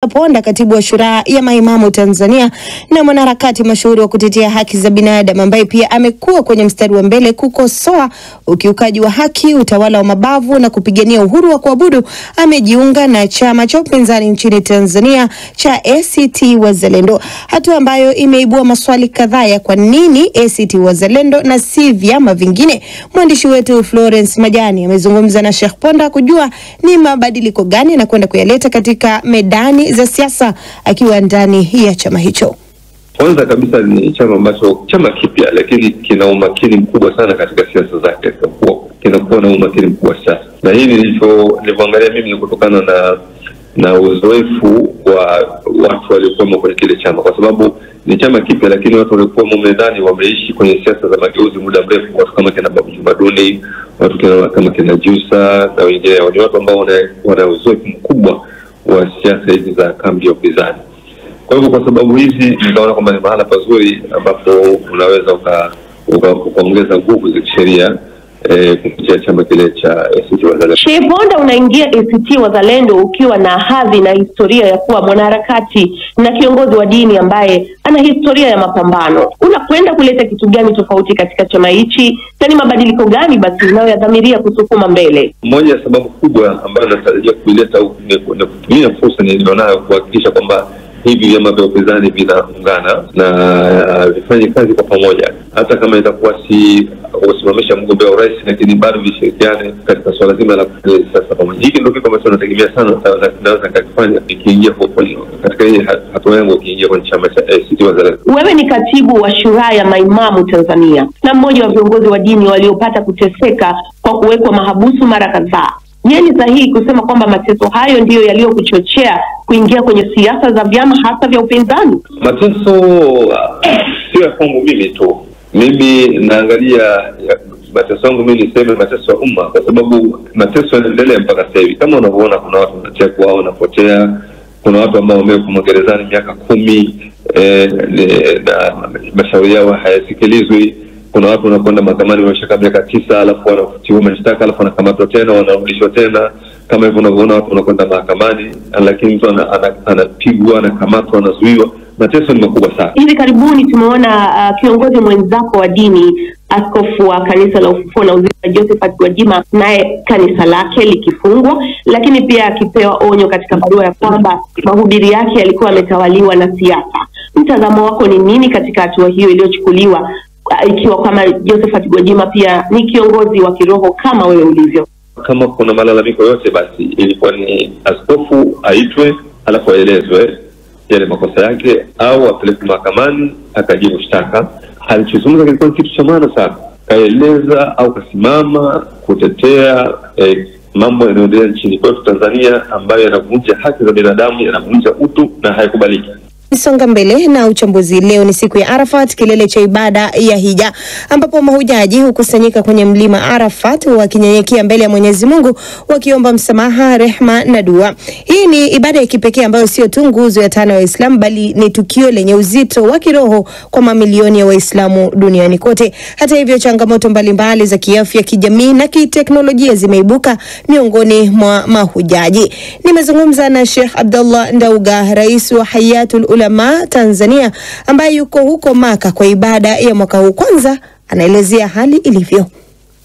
Ponda, katibu wa Shura ya Maimamu Tanzania na mwanaharakati mashuhuri wa kutetea haki za binadamu ambaye pia amekuwa kwenye mstari wa mbele kukosoa ukiukaji wa haki, utawala wa mabavu na kupigania uhuru wa kuabudu, amejiunga na chama cha upinzani nchini Tanzania cha ACT Wazalendo, hatua ambayo imeibua maswali kadhaa ya kwa nini ACT Wazalendo na si vyama vingine. Mwandishi wetu Florence Majani amezungumza na Sheikh Ponda kujua ni mabadiliko gani na kwenda kuyaleta katika medani za siasa akiwa ndani ya chama hicho. Kwanza kabisa ni chama ambacho chama kipya, lakini kina umakini mkubwa sana katika siasa zake, kinakuwa na umakini mkubwa sana. Na hii nilivyoangalia mimi kutokana na uzoefu wa watu waliokuwa kwenye kile chama, kwa sababu ni chama kipya, lakini watu waliokuwa mume ndani wameishi kwenye siasa za mageuzi muda mrefu, watu kama kina Babu Jumaduni, watu kama kina Jusa na wengine, ni watu ambao wana uzoefu mkubwa wa siasa hizi za kambi ya upinzani. Kwa hivyo kwa sababu hizi nikaona kwamba ni mahala pazuri ambapo unaweza ukaongeza nguvu za kisheria kupitia chama kile cha ACT Wazalendo. Sheikh Ponda, unaingia ACT Wazalendo ukiwa na hadhi na historia ya kuwa mwanaharakati na kiongozi wa dini ambaye ana historia ya mapambano. Unakwenda kuleta kitu gani tofauti katika chama hichi? Na ni mabadiliko gani basi unayodhamiria kusukuma mbele? Moja ya sababu kubwa ambayo natarajia kuileta ni kutumia fursa nilionayo kuhakikisha kwamba hivi vyama vya upinzani vinaungana na vifanye kazi kwa pamoja, hata kama itakuwa si kusimamisha mgombea wa urais, lakini bado vishirikiane katika swala zima la siasa pamoja. Hiki ndio kitu ambacho tunategemea sana naweza kufanya nikiingia katika hii hatua yangu nikiingia kwenye chama cha ACT Wazalendo. Wewe ni katibu wa Shura ya Maimamu Tanzania na mmoja wa viongozi wa dini waliopata kuteseka kwa kuwekwa mahabusu mara kadhaa. Je, ni sahihi kusema kwamba mateso hayo ndiyo yaliyokuchochea kuingia kwenye siasa za vyama hasa vya upinzani? Mateso sio ya kwangu mimi tu. Mimi naangalia mateso yangu mimi niseme mateso ya umma, kwa sababu mateso yanaendelea mpaka sasa hivi. Kama unavyoona kuna watu wanatekwa au wanapotea, kuna watu ambao wamekuwa gerezani miaka 10 na mashauri yao hayasikilizwi. Kuna watu wanakwenda mahakamani wameshaka miaka 9 alafu wanafutiwa mashtaka alafu wanakamatwa tena wanarudishwa tena. Kama hivyo unavyoona watu wanakwenda mahakamani lakini mtu anapigwa, anakamatwa, anazuiwa. Mateso ni makubwa sana. Hivi karibuni tumeona kiongozi mwenzako wa dini, askofu wa kanisa la Ufufuo na Uzima Josephat Gwajima, naye kanisa lake likifungwa, lakini pia akipewa onyo katika barua ya kwamba mahubiri yake yalikuwa yametawaliwa na siasa. Mtazamo wako ni nini katika hatua hiyo iliyochukuliwa, ikiwa kama Josephat Gwajima pia ni kiongozi wa kiroho kama wewe ulivyo? Kama kuna malalamiko yote, basi ilikuwa ni askofu aitwe alafu aelezwe yale makosa yake au apelekwe mahakamani akajibu shtaka. Alichozungumza kilikuwa kitu cha maana sana, kaeleza au kasimama kutetea mambo yanayoendelea nchini kwetu Tanzania ambayo yanavunja haki za binadamu, yanavunja utu na haikubaliki. Songa mbele na uchambuzi. Leo ni siku ya Arafat, kilele cha ibada ya hija, ambapo mahujaji hukusanyika kwenye mlima Arafat wakinyenyekea mbele ya Mwenyezi Mungu wakiomba msamaha, rehma na dua. Hii ni ibada ya kipekee ambayo sio tu nguzo ya 5 ya Uislamu, bali ni tukio lenye uzito wa kiroho kwa mamilioni ya Waislamu duniani kote. Hata hivyo, changamoto mbalimbali za kiafya, kijamii na kiteknolojia zimeibuka miongoni mwa mahujaji. Nimezungumza na Sheikh Abdullah Ndauga, rais wa Hayatul Ulama Tanzania, ambaye yuko huko Maka kwa ibada ya mwaka huu. Kwanza anaelezea hali ilivyo.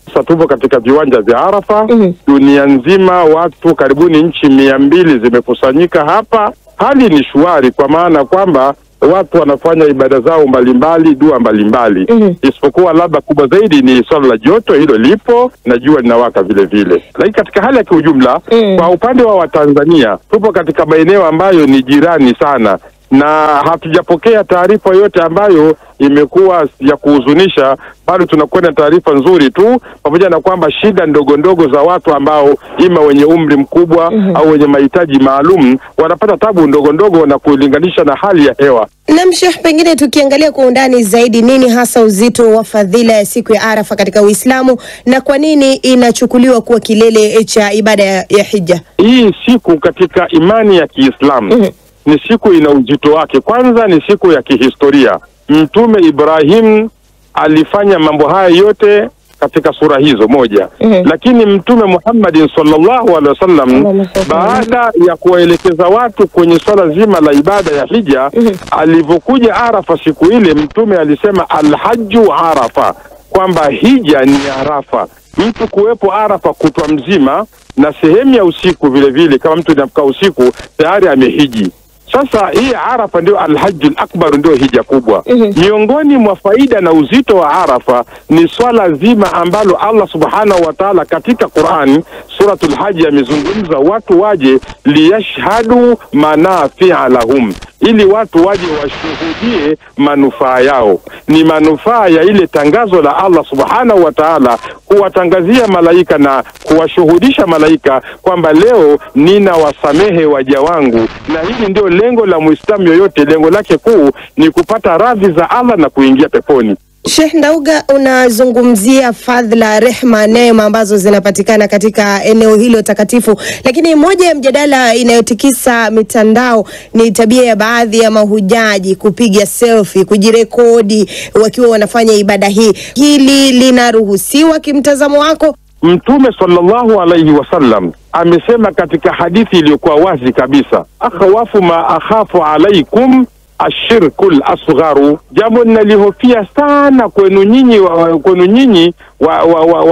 Sasa tupo katika viwanja vya Arafa. Dunia nzima watu karibuni nchi 200 zimekusanyika hapa. Hali ni shwari kwa maana kwamba watu wanafanya ibada zao mbalimbali, dua mbalimbali. Isipokuwa labda kubwa zaidi ni swala la joto, hilo lipo na jua linawaka vile vile. Lakini katika hali ya kiujumla, kwa upande wa Tanzania tupo katika maeneo ambayo ni jirani sana, na hatujapokea taarifa yote ambayo imekuwa ya kuhuzunisha. Bado tunakwenda taarifa nzuri tu, pamoja na kwamba shida ndogo ndogo za watu ambao ima wenye umri mkubwa au wenye mahitaji maalum wanapata tabu ndogo ndogo na kulinganisha na hali ya hewa. Na Sheikh, pengine tukiangalia kwa undani zaidi, nini hasa uzito wa fadhila ya siku ya Arafa katika Uislamu na kwa nini inachukuliwa kuwa kilele cha ibada ya hija? Hii siku katika imani ya Kiislamu ni siku ina uzito wake. Kwanza ni siku ya kihistoria. Mtume Ibrahim alifanya mambo haya yote katika sura hizo moja. Lakini Mtume Muhammad sallallahu alaihi wasallam baada ya kuwaelekeza watu kwenye swala zima la ibada ya hija, alivyokuja Arafa siku ile, Mtume alisema alhajju Arafa, kwamba hija ni Arafa. Mtu kuwepo Arafa kutwa mzima na sehemu ya usiku vile vile, kama mtu anaamka usiku tayari amehiji. Sasa hii Arafa ndio alhajjul akbar, ndio hija kubwa. Miongoni mwa faida na uzito wa Arafa ni swala zima ambalo Allah subhanahu wa ta'ala katika Qur'an suratul Hajj amezungumza watu waje liyashhadu manafi'a lahum, ili watu waje washuhudie manufaa yao. Ni manufaa ya ile tangazo la Allah subhanahu wa ta'ala kuwatangazia malaika na kuwashuhudisha malaika kwamba leo nina wasamehe waja wangu. Na hili ndio lengo la Muislamu yoyote, lengo lake kuu ni kupata radhi za Allah na kuingia peponi. Sheikh Ndauga, unazungumzia fadhila, rehma, neema ambazo zinapatikana katika eneo hilo takatifu, lakini moja ya mjadala inayotikisa mitandao ni tabia ya baadhi ya mahujaji kupiga selfie, kujirekodi wakiwa wanafanya ibada hii. Hili linaruhusiwa kimtazamo wako? Mtume sallallahu alaihi wasallam amesema katika hadithi iliyokuwa wazi kabisa, akhawafu ma akhafu alaikum ashirkul asgharu, jambo ninalihofia sana kwenu nyinyi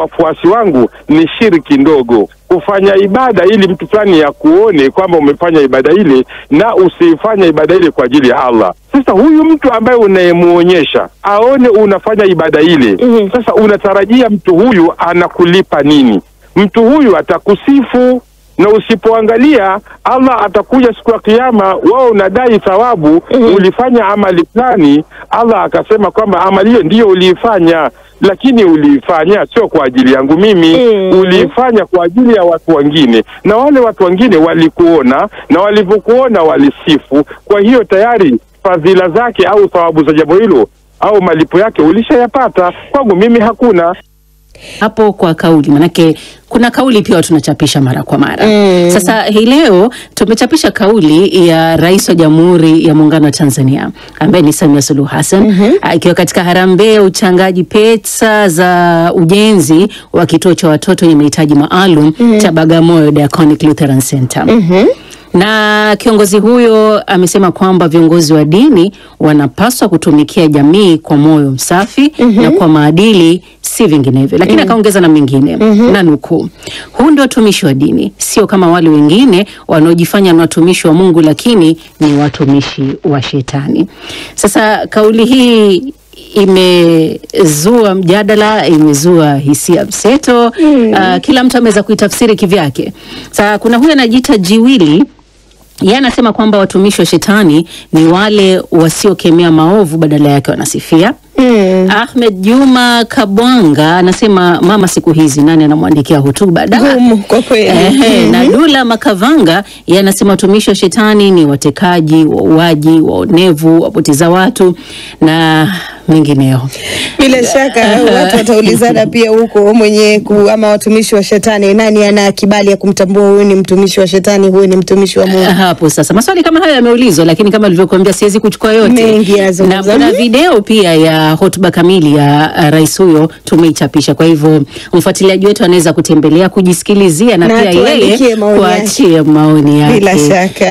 wafuasi wangu ni shirki ndogo. Kufanya ibada ili mtu fulani ya kuone kwamba umefanya ibada ile na usifanye ibada ile kwa ajili ya Allah. Sasa huyu mtu ambaye unayemuonyesha aone unafanya ibada ile, sasa unatarajia mtu huyu anakulipa nini? Mtu huyu atakusifu, na usipoangalia Allah atakuja siku ya kiyama, wao unadai thawabu, ulifanya amali fulani, Allah akasema kwamba amali hiyo ndio uliifanya, lakini uliifanya sio kwa ajili yangu mimi, uliifanya kwa ajili ya watu wengine, na wale watu wengine walikuona, na walivyokuona walisifu. Kwa hiyo tayari fadhila zake au thawabu za jambo hilo au malipo yake ulishayapata, kwangu mimi hakuna. Hapo kwa kauli, manake kuna kauli pia tunachapisha mara kwa mara. Sasa hii leo tumechapisha kauli ya Rais wa Jamhuri ya Muungano wa Tanzania ambaye ni Samia Suluhu Hassan, akiwa katika harambee ya uchangaji pesa za ujenzi wa kituo cha watoto wenye mahitaji maalum cha Bagamoyo Diaconic Lutheran Center. Na kiongozi huyo amesema kwamba viongozi wa dini wanapaswa kutumikia jamii kwa moyo msafi na kwa maadili, si vinginevyo. Lakini akaongeza na mengine, na nukuu, huu ndio utumishi wa dini, sio kama wale wengine wanaojifanya ni watumishi wa Mungu lakini ni watumishi wa shetani. Sasa kauli hii imezua mjadala, imezua hisia mseto. Kila mtu ameweza kuitafsiri kivyake. Sasa kuna huyu anajiita Jiwili, yeye anasema kwamba watumishi wa shetani ni wale wasiokemea maovu, badala yake wanasifia. Ahmed Juma Kabwanga anasema mama siku hizi nani anamwandikia hotuba kwa kweli. Na Dula Makavanga yeye anasema watumishi wa shetani ni watekaji, wauaji, waonevu, wapoteza watu na mengineo. Bila shaka watu wataulizana pia huko ama watumishi wa shetani, nani ana kibali ya kumtambua huyu ni mtumishi wa shetani, huyu ni mtumishi wa Mungu? Hapo sasa maswali kama hayo yameulizwa, lakini kama nilivyokuambia siwezi kuchukua yote. Na kuna video pia ya hotuba kamili ya rais huyo tumeichapisha. Kwa hivyo mfuatiliaji wetu anaweza kutembelea kujisikilizia na pia yeye kuachia maoni yake. Bila shaka.